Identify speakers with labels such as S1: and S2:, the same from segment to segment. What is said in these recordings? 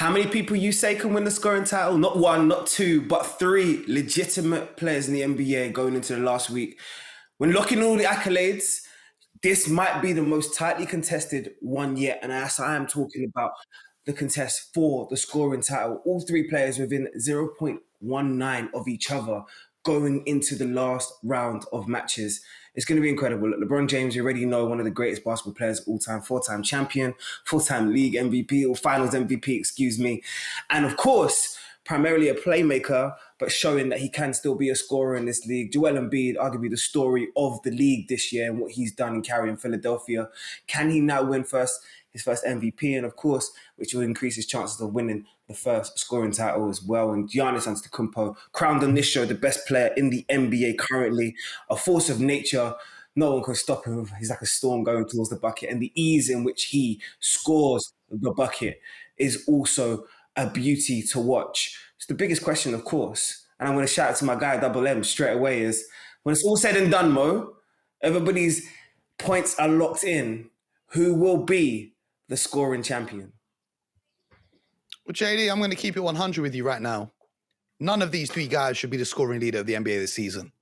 S1: How many people you say can win the scoring title? Not one, not two, but three legitimate players in the NBA going into the last week. When looking at all the accolades, this might be the most tightly contested one yet. And as I am talking about the contest for the scoring title, all three players within 0.19 of each other going into the last round of matches. It's going to be incredible. LeBron James, you already know, one of the greatest basketball players of all time, four-time champion, four-time league MVP, or finals MVP, excuse me. And of course, primarily a playmaker, but showing that he can still be a scorer in this league. Joel Embiid, arguably the story of the league this year and what he's done in carrying Philadelphia. Can he now win his first MVP? And of course, which will increase his chances of winning the first scoring title as well. And Giannis Antetokounmpo, crowned on this show the best player in the NBA currently, a force of nature. No one can stop him. He's like a storm going towards the bucket. And the ease in which he scores the bucket is also a beauty to watch. It's the biggest question, of course, and I'm going to shout out to my guy Double M straight away, is when it's all said and done, Mo, everybody's points are locked in. Who will be the scoring champion?
S2: Well, Jaydee, I'm going to keep it 100 with you right now. None of these three guys should be the scoring leader of the NBA this season.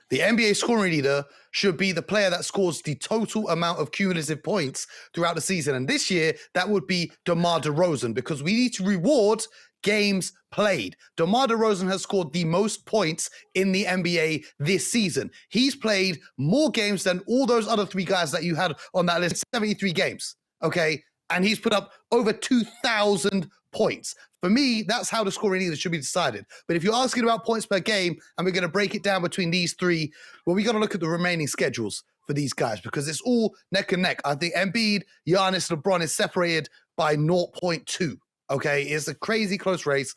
S2: The NBA scoring leader should be the player that scores the total amount of cumulative points throughout the season. And this year, that would be DeMar DeRozan, because we need to reward games played. DeMar DeRozan has scored the most points in the NBA this season. He's played more games than all those other three guys that you had on that list, 73 games, okay? And he's put up over 2,000 points. For me, that's how the scoring leader should be decided. But if you're asking about points per game, and we're going to break it down between these three, well, we got to look at the remaining schedules for these guys, because it's all neck and neck. I think Embiid, Giannis, LeBron is separated by 0.2. Okay, it's a crazy close race.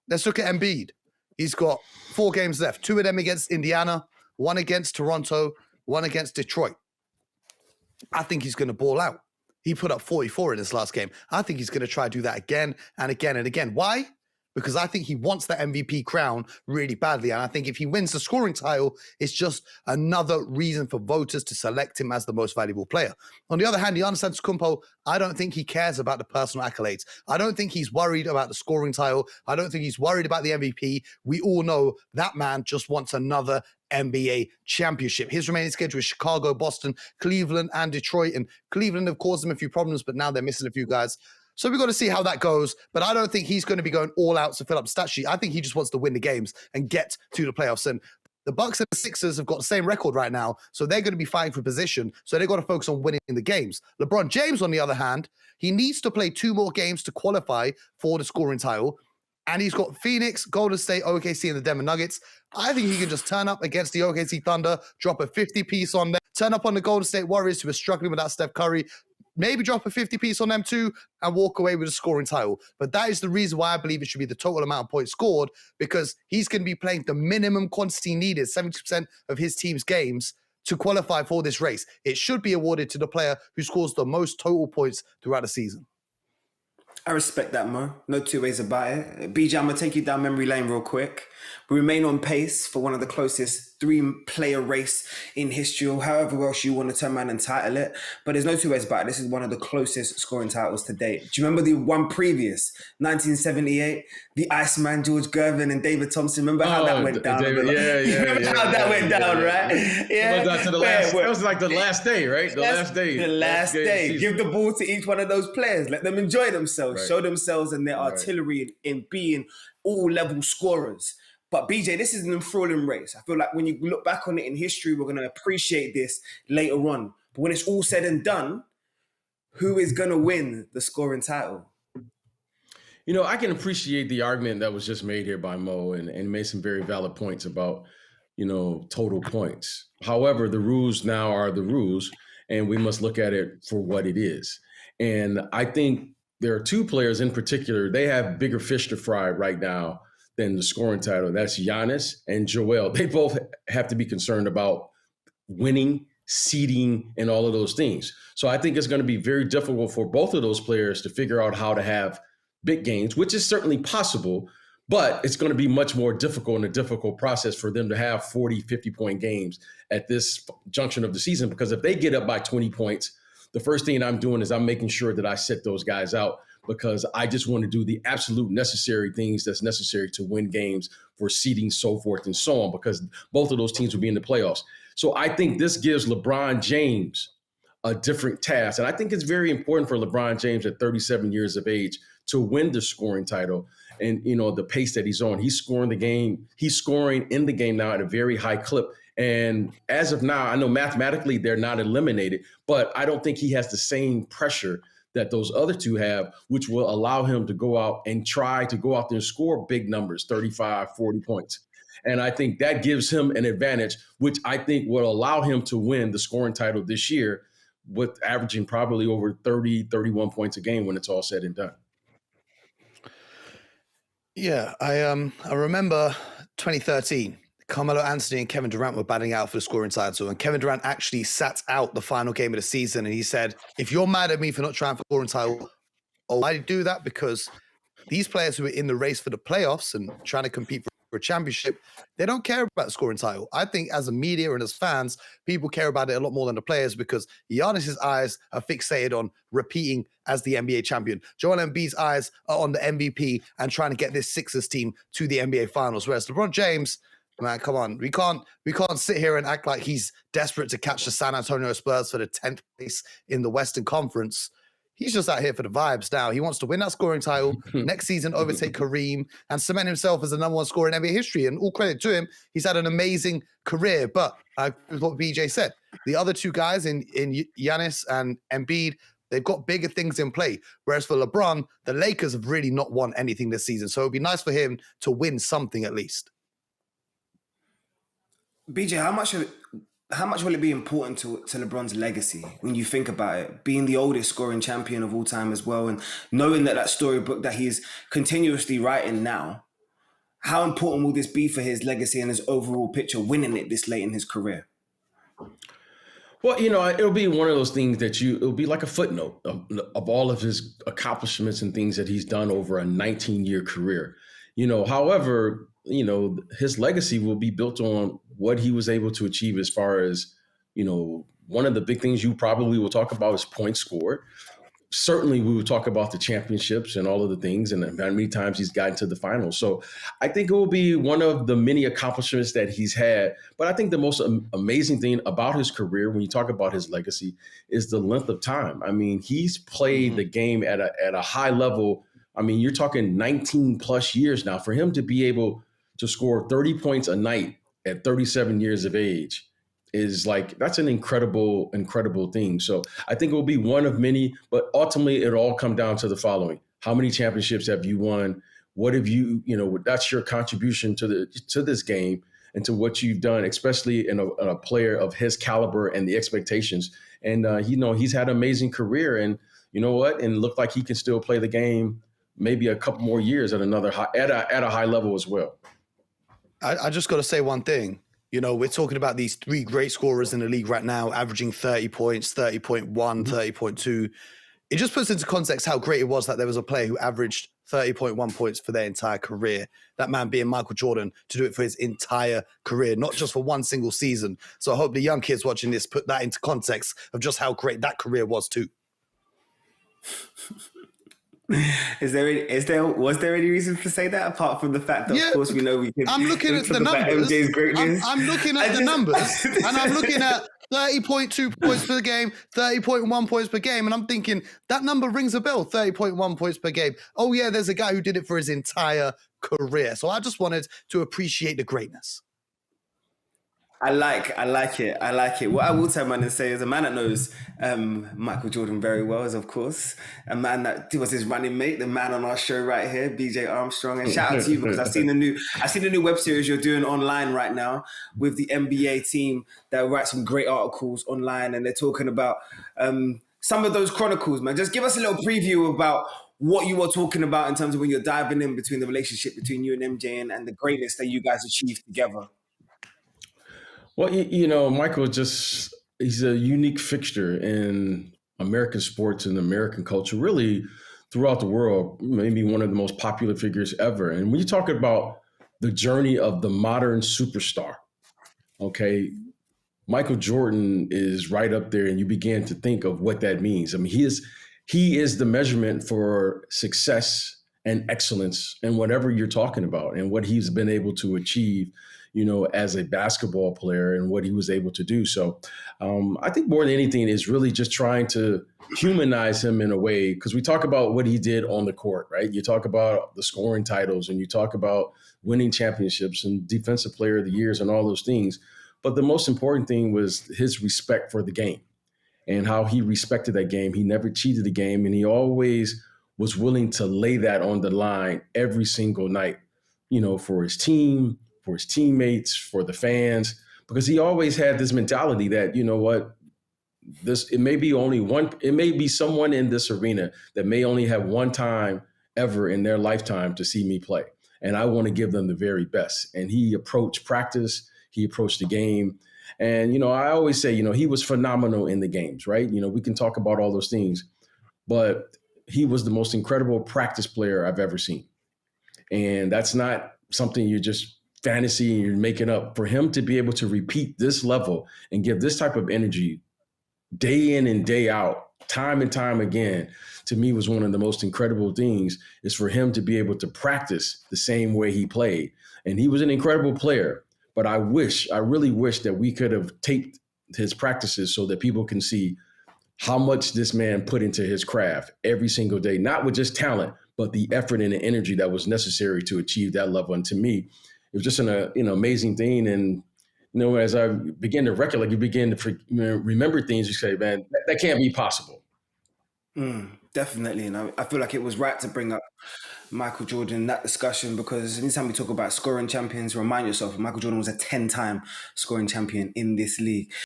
S2: Let's look at Embiid. He's got 4 games left. 2 of them against Indiana, 1 against Toronto, 1 against Detroit. I think he's going to ball out. He put up 44 in his last game. I think he's going to try to do that again and again and again. Why? Because I think he wants that MVP crown really badly. And I think if he wins the scoring title, it's just another reason for voters to select him as the most valuable player. On the other hand, Giannis Antetokounmpo, I don't think he cares about the personal accolades. I don't think he's worried about the scoring title. I don't think he's worried about the MVP. We all know that man just wants another NBA championship. His remaining schedule is Chicago, Boston, Cleveland, and Detroit. And Cleveland have caused him a few problems, but now they're missing a few guys. So we've got to see how that goes. But I don't think he's going to be going all out to fill up stat sheet. I think he just wants to win the games and get to the playoffs. And the Bucks and the Sixers have got the same record right now, so they're going to be fighting for position. So they've got to focus on winning the games. LeBron James, on the other hand, he needs to play 2 more games to qualify for the scoring title. And he's got Phoenix, Golden State, OKC, and the Denver Nuggets. I think he can just turn up against the OKC Thunder, drop a 50-piece on them, turn up on the Golden State Warriors, who are struggling without Steph Curry, maybe drop a 50-piece on them too, and walk away with a scoring title. But that is the reason why I believe it should be the total amount of points scored, because he's going to be playing the minimum quantity needed, 70% of his team's games, to qualify for this race. It should be awarded to the player who scores the most total points throughout the season.
S1: I respect that, Mo. No two ways about it. BJ, I'm going to take you down memory lane real quick. We remain on pace for one of the closest 3-player race in history, or however else you want to turn around and title it. But there's no two ways about it. This is one of the closest scoring titles to date. Do you remember the one previous, 1978? The Iceman, George Gervin, and David Thompson. Remember how that went down?
S3: David,
S1: how that went down, right? Yeah.
S3: It was like the last day, right? The last day.
S1: The last day. Give the ball to each one of those players. Let them enjoy themselves. Right. Show themselves and their artillery in being all-level scorers. But BJ, this is an enthralling race. I feel like when you look back on it in history, we're going to appreciate this later on. But when it's all said and done, who is going to win the scoring title?
S3: You know, I can appreciate the argument that was just made here by Mo and made some very valid points about, you know, total points. However, the rules now are the rules, and we must look at it for what it is. And I think there are 2 players in particular, they have bigger fish to fry right now than the scoring title. That's Giannis and Joel. They both have to be concerned about winning, seeding, and all of those things. So I think it's going to be very difficult for both of those players to figure out how to have big games, which is certainly possible, but it's going to be much more difficult and a difficult process for them to have 40, 50-point games at this junction of the season, because if they get up by 20 points, the first thing I'm doing is I'm making sure that I set those guys out because I just want to do the absolute necessary things that's necessary to win games for seeding, so forth and so on, because both of those teams will be in the playoffs. So I think this gives LeBron James a different task. And I think it's very important for LeBron James at 37 years of age to win the scoring title. And, the pace that he's on, he's scoring in the game now at a very high clip. And as of now, I know mathematically they're not eliminated, but I don't think he has the same pressure that those other two have, which will allow him to go out and try to go out there and score big numbers, 35, 40 points. And I think that gives him an advantage, which I think will allow him to win the scoring title this year, with averaging probably over 30, 31 points a game when it's all said and done.
S2: Yeah, I remember 2013, Carmelo Anthony and Kevin Durant were batting out for the scoring title, and Kevin Durant actually sat out the final game of the season, and he said, if you're mad at me for not trying for the scoring title, I do that because these players who are in the race for the playoffs and trying to compete for a championship, they don't care about the scoring title. I think as a media and as fans, people care about it a lot more than the players, because Giannis's eyes are fixated on repeating as the NBA champion. Joel Embiid's eyes are on the MVP and trying to get this Sixers team to the NBA finals. Whereas LeBron James, man, come on, we can't sit here and act like he's desperate to catch the San Antonio Spurs for the 10th place in the Western Conference. He's just out here for the vibes now. He wants to win that scoring title, next season overtake Kareem, and cement himself as the number one scorer in NBA history. And all credit to him, he's had an amazing career. But what BJ said, the other two guys in Giannis and Embiid, they've got bigger things in play. Whereas for LeBron, the Lakers have really not won anything this season. So it'd be nice for him to win something at least.
S1: BJ, how much will it be important to LeBron's legacy when you think about it? Being the oldest scoring champion of all time as well, and knowing that storybook that he's continuously writing now, how important will this be for his legacy and his overall picture, winning it this late in his career?
S3: Well, it'll be one of those things that it'll be like a footnote of all of his accomplishments and things that he's done over a 19-year career. However, his legacy will be built on what he was able to achieve as far as, one of the big things you probably will talk about is points scored. Certainly we will talk about the championships and all of the things and how many times he's gotten to the finals. So I think it will be one of the many accomplishments that he's had. But I think the most amazing thing about his career, when you talk about his legacy, is the length of time. I mean, he's played the game at a high level. I mean, you're talking 19 plus years now. For him to be able to score 30 points a night at 37 years of age is that's an incredible, incredible thing. So I think it will be one of many, but ultimately it'll all come down to the following. How many championships have you won? What have you, that's your contribution to this game and to what you've done, especially in a player of his caliber and the expectations. And, he's had an amazing career, and you know what? And look like he can still play the game maybe a couple more years at at a high level as well.
S2: I just got to say one thing. We're talking about these three great scorers in the league right now, averaging 30 points, 30.1, 30.2. It just puts into context how great it was that there was a player who averaged 30.1 points for their entire career. That man being Michael Jordan, to do it for his entire career, not just for one single season. So I hope the young kids watching this put that into context of just how great that career was too.
S1: Was there any reason to say that apart from the fact that of course we know we can?
S2: I'm looking at the numbers.
S1: MJ's greatness.
S2: I'm looking at the numbers, and I'm looking at 30.2 points per game, 30.1 points per game, and I'm thinking that number rings a bell. 30.1 points per game. Oh yeah, there's a guy who did it for his entire career. So I just wanted to appreciate the greatness.
S1: I like it. What I will tell man and say is a man that knows Michael Jordan very well is, of course, a man that was his running mate, the man on our show right here, BJ Armstrong. And shout out to you because I've seen the new web series you're doing online right now with the NBA team that write some great articles online, and they're talking about some of those chronicles, man. Just give us a little preview about what you were talking about in terms of when you're diving in between the relationship between you and MJ and the greatness that you guys achieved together.
S3: Well, Michael he's a unique fixture in American sports and American culture, really throughout the world, maybe one of the most popular figures ever. And when you talk about the journey of the modern superstar, okay, Michael Jordan is right up there, and you begin to think of what that means. I mean, he is the measurement for success and excellence and whatever you're talking about and what he's been able to achieve, as a basketball player and what he was able to do. So I think more than anything is really just trying to humanize him in a way, because we talk about what he did on the court, right? You talk about the scoring titles and you talk about winning championships and defensive player of the years and all those things. But the most important thing was his respect for the game and how he respected that game. He never cheated the game, and he always was willing to lay that on the line every single night, for his team, for his teammates, for the fans, because he always had this mentality that, it may be someone in this arena that may only have one time ever in their lifetime to see me play. And I want to give them the very best. And he approached practice, he approached the game. And, I always say, he was phenomenal in the games, right? We can talk about all those things, but he was the most incredible practice player I've ever seen. And that's not something you just fantasy and you're making up. For him to be able to repeat this level and give this type of energy day in and day out, time and time again, to me was one of the most incredible things, is for him to be able to practice the same way he played. And he was an incredible player. But I really wish that we could have taped his practices so that people can see how much this man put into his craft every single day, not with just talent, but the effort and the energy that was necessary to achieve that level. And to me, it was just an amazing thing. And, as I begin to recollect, you begin to remember things, you say, man, that can't be possible.
S1: Definitely. And I feel like it was right to bring up Michael Jordan in that discussion, because anytime we talk about scoring champions, remind yourself Michael Jordan was a 10-time scoring champion in this league.